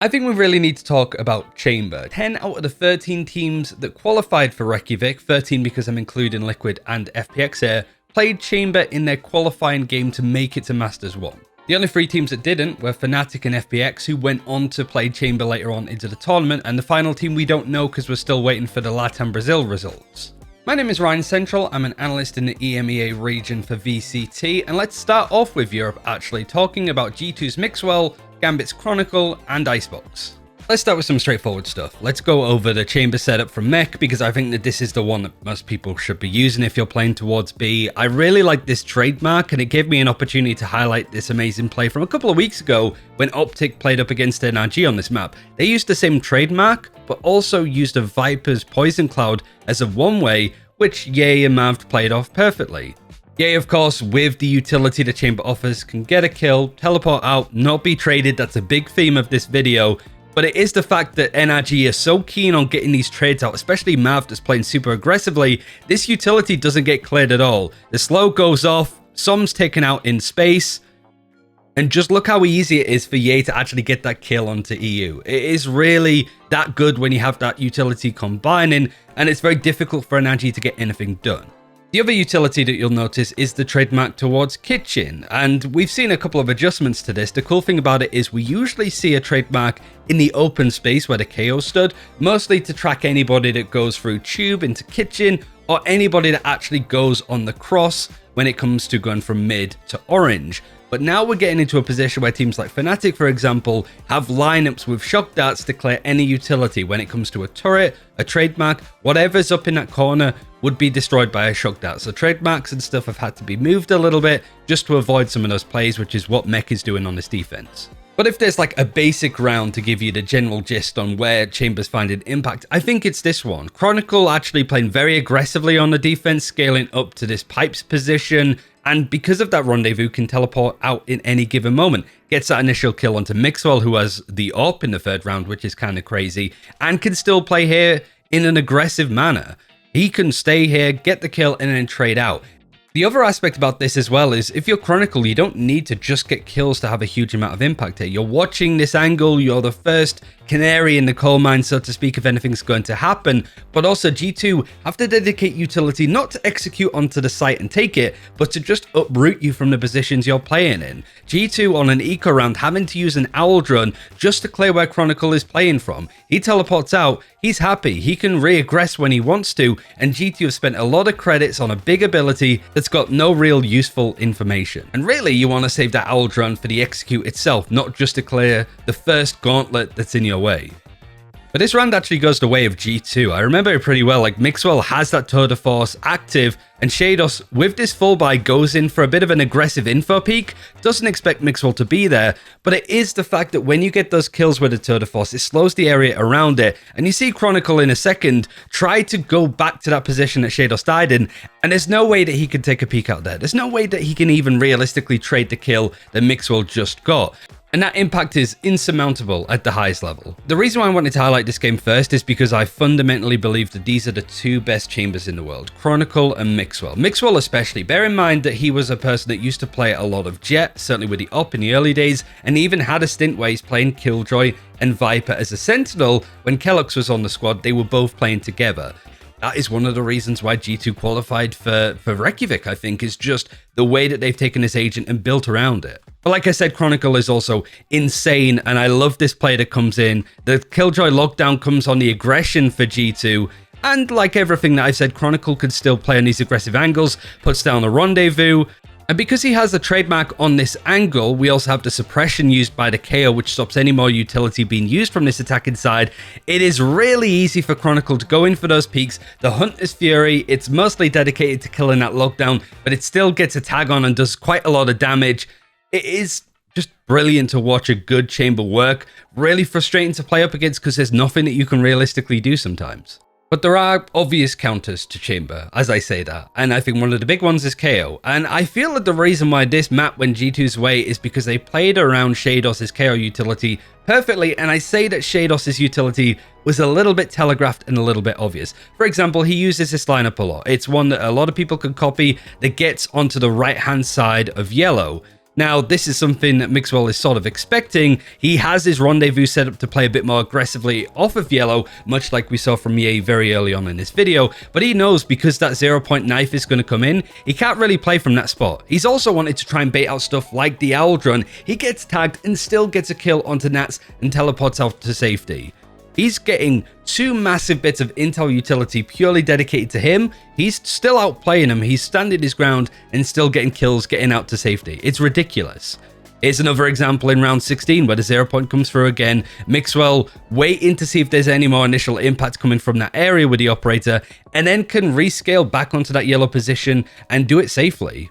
I think we really need to talk about Chamber. 10 out of the 13 teams that qualified for Reykjavik, 13 because I'm including Liquid and FPX here, played Chamber in their qualifying game to make it to Masters 1. The only 3 teams that didn't were Fnatic and FPX, who went on to play Chamber later on into the tournament, and the final team we don't know because we're still waiting for the LATAM Brazil results. My name is RyanCentral, I'm an analyst in the EMEA region for VCT, and let's start off with Europe actually, talking about G2's Mixwell, Gambit's Chronicle, and Icebox. Let's start with some straightforward stuff. Let's go over the Chamber setup from Mech, because I think that this is the one that most people should be using if you're playing towards B. I really like this trademark, and it gave me an opportunity to highlight this amazing play from a couple of weeks ago when Optic played up against NRG on this map. They used the same trademark, but also used a Viper's Poison Cloud as a one-way, which Ye and Mav played off perfectly. Ye, of course, with the utility the Chamber offers, can get a kill, teleport out, not be traded. That's a big theme of this video. But it is the fact that NRG is so keen on getting these trades out, especially Mav that's playing super aggressively. This utility doesn't get cleared at all. The slow goes off, some's taken out in space. And just look how easy it is for Ye to actually get that kill onto EU. It is really that good when you have that utility combining, and it's very difficult for NRG to get anything done. The other utility that you'll notice is the trademark towards Kitchen, and we've seen a couple of adjustments to this. The cool thing about it is we usually see a trademark in the open space where the KO stood, mostly to track anybody that goes through Tube into Kitchen, or anybody that actually goes on the cross when it comes to going from mid to orange. But now we're getting into a position where teams like Fnatic, for example, have lineups with shock darts to clear any utility. When it comes to a turret, a trademark, whatever's up in that corner would be destroyed by a shock dart. So trademarks and stuff have had to be moved a little bit just to avoid some of those plays, which is what Mech is doing on this defense. But if there's like a basic round to give you the general gist on where Chamber's finding impact, I think it's this one. Chronicle actually playing very aggressively on the defense, scaling up to this pipes position, and because of that rendezvous can teleport out in any given moment. Gets that initial kill onto Mixwell, who has the AWP in the 3rd round, which is kind of crazy, and can still play here in an aggressive manner. He can stay here, get the kill, and then trade out. The other aspect about this as well is if you're Chronicle, you don't need to just get kills to have a huge amount of impact here. You're watching this angle, you're the first canary in the coal mine, so to speak, if anything's going to happen. But also G2 have to dedicate utility not to execute onto the site and take it, but to just uproot you from the positions you're playing in. G2 on an eco round having to use an owl drone just to clear where Chronicle is playing from. He teleports out, he's happy, he can re-aggress when he wants to, and G2 have spent a lot of credits on a big ability that's got no real useful information. And really, you want to save that owl drone for the execute itself, not just to clear the first gauntlet that's in your way. But this round actually goes the way of G2. I remember it pretty well. Like, Mixwell has that tour de force active, and Shados with this full buy goes in for a bit of an aggressive info peek. Doesn't expect Mixwell to be there, but it is the fact that when you get those kills with the tour de force, it slows the area around it. And you see Chronicle in a second try to go back to that position that Shados died in, and there's no way that he can take a peek out there. There's no way that he can even realistically trade the kill that Mixwell just got. And that impact is insurmountable at the highest level. The reason why I wanted to highlight this game first is because I fundamentally believe that these are the 2 best Chambers in the world, Chronicle and Mixwell. Mixwell especially, bear in mind that he was a person that used to play a lot of Jet, certainly with the AWP in the early days, and even had a stint where he's playing Killjoy and Viper as a Sentinel. When Kellox was on the squad, they were both playing together. That is one of the reasons why G2 qualified for Reykjavik, I think, is just the way that they've taken this agent and built around it. But like I said, Chronicle is also insane, and I love this play that comes in. The Killjoy lockdown comes on the aggression for G2, and like everything that I've said, Chronicle could still play on these aggressive angles, puts down a rendezvous. And because he has the trademark on this angle, we also have the suppression used by the KO, which stops any more utility being used from this attacking side. It is really easy for Chronicle to go in for those peaks. The Hunter's Fury, it's mostly dedicated to killing that lockdown, but it still gets a tag on and does quite a lot of damage. It is just brilliant to watch a good Chamber work. Really frustrating to play up against because there's nothing that you can realistically do sometimes. But there are obvious counters to Chamber, as I say that, and I think one of the big ones is KO. And I feel that the reason why this map went G2's way is because they played around Shados' KO utility perfectly, and I say that Shados' utility was a little bit telegraphed and a little bit obvious. For example, he uses this lineup a lot. It's one that a lot of people can copy that gets onto the right-hand side of yellow. Now, this is something that Mixwell is sort of expecting. He has his rendezvous set up to play a bit more aggressively off of yellow, much like we saw from Ye very early on in this video, but he knows because that 0-point knife is going to come in, he can't really play from that spot. He's also wanted to try and bait out stuff like the owl drone. He gets tagged and still gets a kill onto Nats and teleports out to safety. He's getting 2 massive bits of intel utility purely dedicated to him. He's still outplaying him. He's standing his ground and still getting kills, getting out to safety. It's ridiculous. Here's another example in round 16 where the 0-point comes through again. Mixwell waiting to see if there's any more initial impact coming from that area with the operator, and then can rescale back onto that yellow position and do it safely.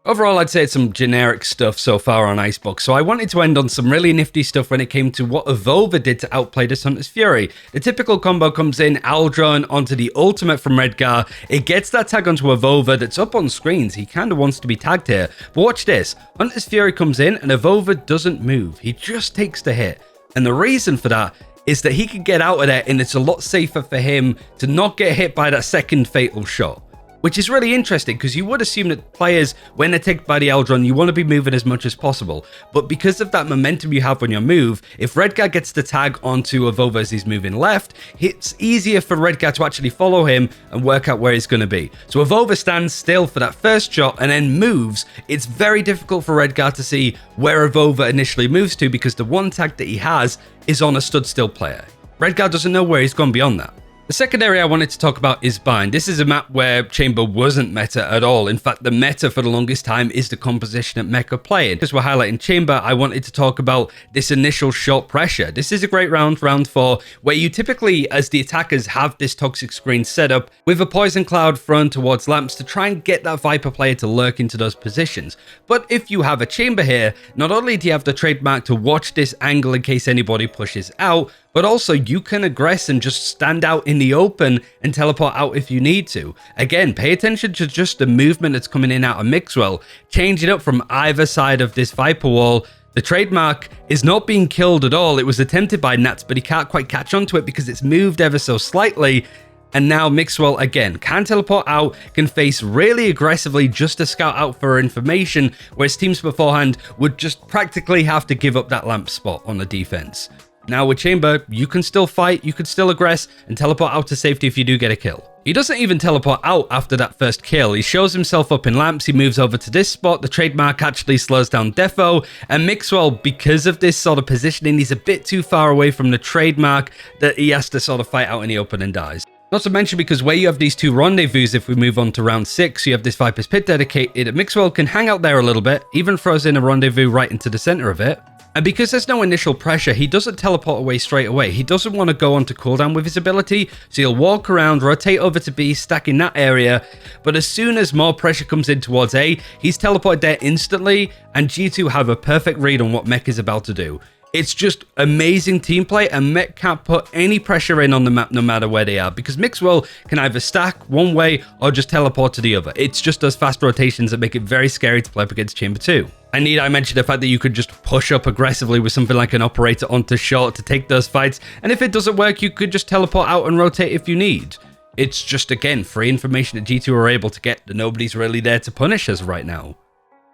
Overall, I'd say it's some generic stuff so far on Icebox, so I wanted to end on some really nifty stuff when it came to what Avova did to outplay this Hunter's Fury. The typical combo comes in, Owl Drone onto the ultimate from Redgar. It gets that tag onto Avova that's up on screens. He kind of wants to be tagged here. But watch this. Hunter's Fury comes in and Avova doesn't move. He just takes the hit. And the reason for that is that he can get out of there and it's a lot safer for him to not get hit by that second fatal shot. Which is really interesting because you would assume that players, when they're taken by the Eldron, you want to be moving as much as possible. But because of that momentum you have on your move, if Redgar gets the tag onto Avova as he's moving left, it's easier for Redgar to actually follow him and work out where he's going to be. So Avova stands still for that first shot and then moves. It's very difficult for Redgar to see where Avova initially moves to because the one tag that he has is on a stood still player. Redgar doesn't know where he's gone beyond that. The second area I wanted to talk about is Bind. This is a map where Chamber wasn't meta at all. In fact, the meta for the longest time is the composition that Mech are playing. As we're highlighting Chamber, I wanted to talk about this initial short pressure. This is a great round 4, where you typically, as the attackers, have this toxic screen set up with a poison cloud thrown towards lamps to try and get that Viper player to lurk into those positions. But if you have a Chamber here, not only do you have the trademark to watch this angle in case anybody pushes out, but also you can aggress and just stand out in the open and teleport out if you need to. Again, pay attention to just the movement that's coming in out of Mixwell. Change it up from either side of this Viper wall. The trademark is not being killed at all. It was attempted by Nats, but he can't quite catch onto it because it's moved ever so slightly. And now Mixwell, again, can teleport out, can face really aggressively just to scout out for information, whereas teams beforehand would just practically have to give up that lamp spot on the defense. Now with Chamber, you can still fight, you could still aggress, and teleport out to safety if you do get a kill. He doesn't even teleport out after that first kill. He shows himself up in lamps, he moves over to this spot, the trademark actually slows down Defo, and Mixwell, because of this sort of positioning, he's a bit too far away from the trademark that he has to sort of fight out in the open and dies. Not to mention because where you have these 2 rendezvous, if we move on to round 6, you have this Viper's Pit dedicated, Mixwell can hang out there a little bit, even throws in a rendezvous right into the center of it. And because there's no initial pressure, he doesn't teleport away straight away. He doesn't want to go onto cooldown with his ability, so he'll walk around, rotate over to B, stack in that area. But as soon as more pressure comes in towards A, he's teleported there instantly, and G2 have a perfect read on what Mech is about to do. It's just amazing team play, and Mech can't put any pressure in on the map no matter where they are, because Mixwell can either stack one way or just teleport to the other. It's just those fast rotations that make it very scary to play up against Chamber 2. And need I mention the fact that you could just push up aggressively with something like an operator onto short to take those fights, and if it doesn't work, you could just teleport out and rotate if you need. It's just, again, free information that G2 are able to get that nobody's really there to punish us right now.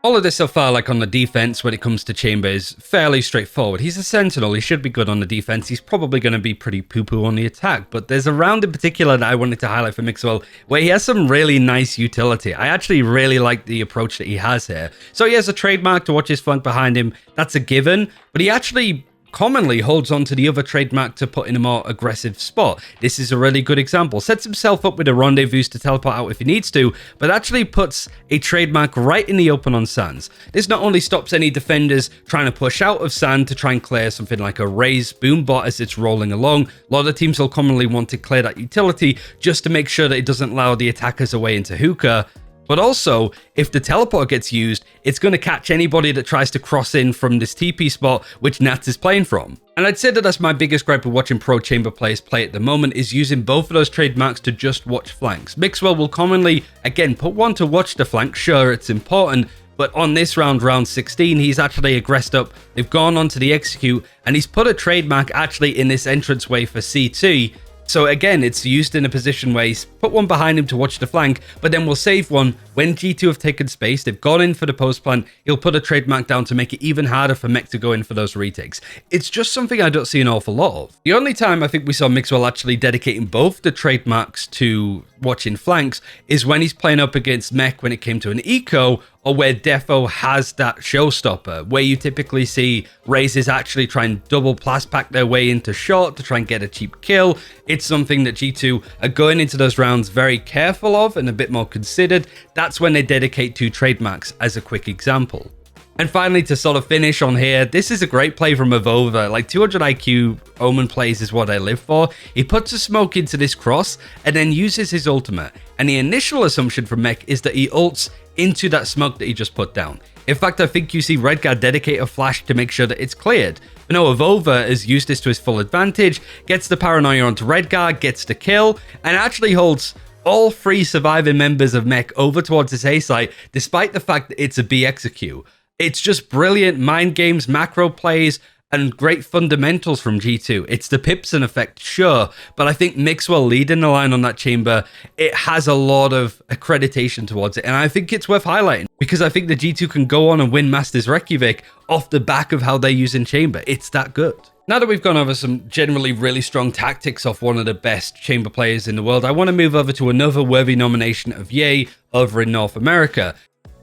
All of this so far, like on the defense, when it comes to Chamber, is fairly straightforward. He's a Sentinel, he should be good on the defense, he's probably going to be pretty poo-poo on the attack, but there's a round in particular that I wanted to highlight for Mixwell, where he has some really nice utility. I actually really like the approach that he has here. So he has a trademark to watch his flank behind him, that's a given, but he actually commonly holds on to the other trademark to put in a more aggressive spot. This is a really good example. Sets himself up with a rendezvous to teleport out if he needs to, but actually puts a trademark right in the open on Sands. This not only stops any defenders trying to push out of Sand to try and clear something like a Raze boom bot as it's rolling along. A lot of teams will commonly want to clear that utility just to make sure that it doesn't allow the attackers away into hookah. But also, if the teleport gets used, it's going to catch anybody that tries to cross in from this TP spot, which Nats is playing from. And I'd say that that's my biggest gripe with watching pro Chamber players play at the moment, is using both of those trademarks to just watch flanks. Mixwell will commonly, again, put one to watch the flank. Sure, it's important, but on this round, round 16, he's actually aggressed up. They've gone on to the execute, and he's put a trademark actually in this entranceway for CT. So again, it's used in a position where he's put one behind him to watch the flank, but then we'll save one when G2 have taken space, they've gone in for the post plant, he'll put a trademark down to make it even harder for Mech to go in for those retakes. It's just something I don't see an awful lot of. The only time I think we saw Mixwell actually dedicating both the trademarks to watching flanks is when he's playing up against Mech when it came to an eco, or where Defo has that showstopper, where you typically see Razes actually try and double blast pack their way into short to try and get a cheap kill. It's something that G2 are going into those rounds very careful of and a bit more considered. That's when they dedicate two trademarks as a quick example. And finally, to sort of finish on here, this is a great play from Avova. Like 200 IQ Omen plays is what I live for. He puts a smoke into this cross and then uses his ultimate. And the initial assumption from Mech is that he ults into that smoke that he just put down. In fact, I think you see Redguard dedicate a flash to make sure that it's cleared. But no, Avova has used this to his full advantage, gets the paranoia onto Redguard, gets the kill, and actually holds all three surviving members of Mech over towards his A site, despite the fact that it's a B execute. It's just brilliant mind games, macro plays, and great fundamentals from G2. It's the Pipson effect, sure, but I think Mixwell leading the line on that chamber, it has a lot of accreditation towards it, and I think it's worth highlighting, because I think the G2 can go on and win Masters Reykjavik off the back of how they're using chamber. It's that good. Now that we've gone over some generally really strong tactics off one of the best chamber players in the world, I want to move over to another worthy nomination of Ye over in North America.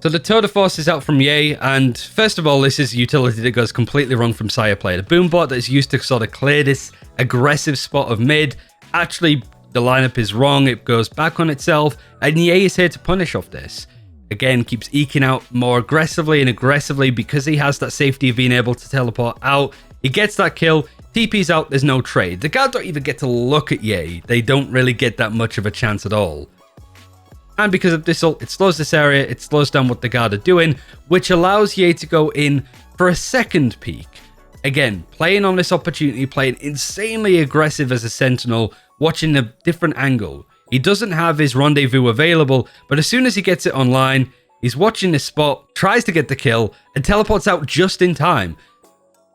So the tour de force is out from Ye, and first of all, this is a utility that goes completely wrong from Sire Play. The boom bot that is used to sort of clear this aggressive spot of mid, actually the lineup is wrong, it goes back on itself, and Ye is here to punish off this. Again, keeps eking out more aggressively and aggressively because he has that safety of being able to teleport out. He gets that kill, TP's out, there's no trade. The guard don't even get to look at Ye, they don't really get that much of a chance at all. And because of this ult, it slows this area, it slows down what the guard are doing, which allows Ye to go in for a second peek. Again, playing on this opportunity, playing insanely aggressive as a sentinel, watching a different angle. He doesn't have his rendezvous available, but as soon as he gets it online, he's watching this spot, tries to get the kill, and teleports out just in time.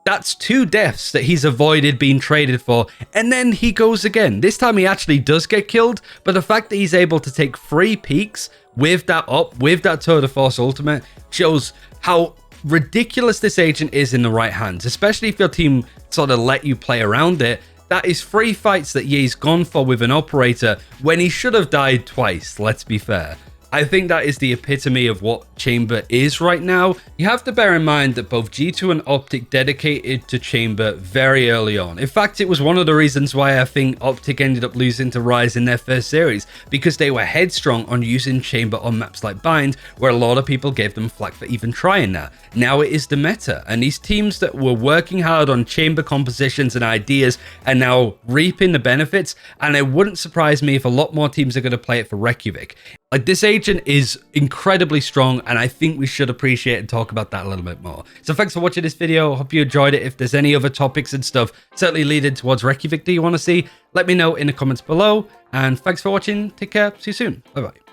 That's 2 deaths that he's avoided being traded for, and then he goes again. This time he actually does get killed, but the fact that he's able to take 3 peeks with that up, with that tour de force ultimate, shows how ridiculous this agent is in the right hands, especially if your team sort of let you play around it. That is 3 fights that Ye's gone for with an operator when he should have died twice, let's be fair. I think that is the epitome of what Chamber is right now. You have to bear in mind that both G2 and Optic dedicated to Chamber very early on. In fact, it was one of the reasons why I think Optic ended up losing to Rise in their first series, because they were headstrong on using Chamber on maps like Bind, where a lot of people gave them flack for even trying that. Now it is the meta, and these teams that were working hard on Chamber compositions and ideas are now reaping the benefits, and it wouldn't surprise me if a lot more teams are going to play it for Reykjavik. Like, this agent is incredibly strong, and I think we should appreciate and talk about that a little bit more. So thanks for watching this video. Hope you enjoyed it. If there's any other topics and stuff certainly leading towards Reykjavik that you want to see, let me know in the comments below. And thanks for watching. Take care. See you soon. Bye-bye.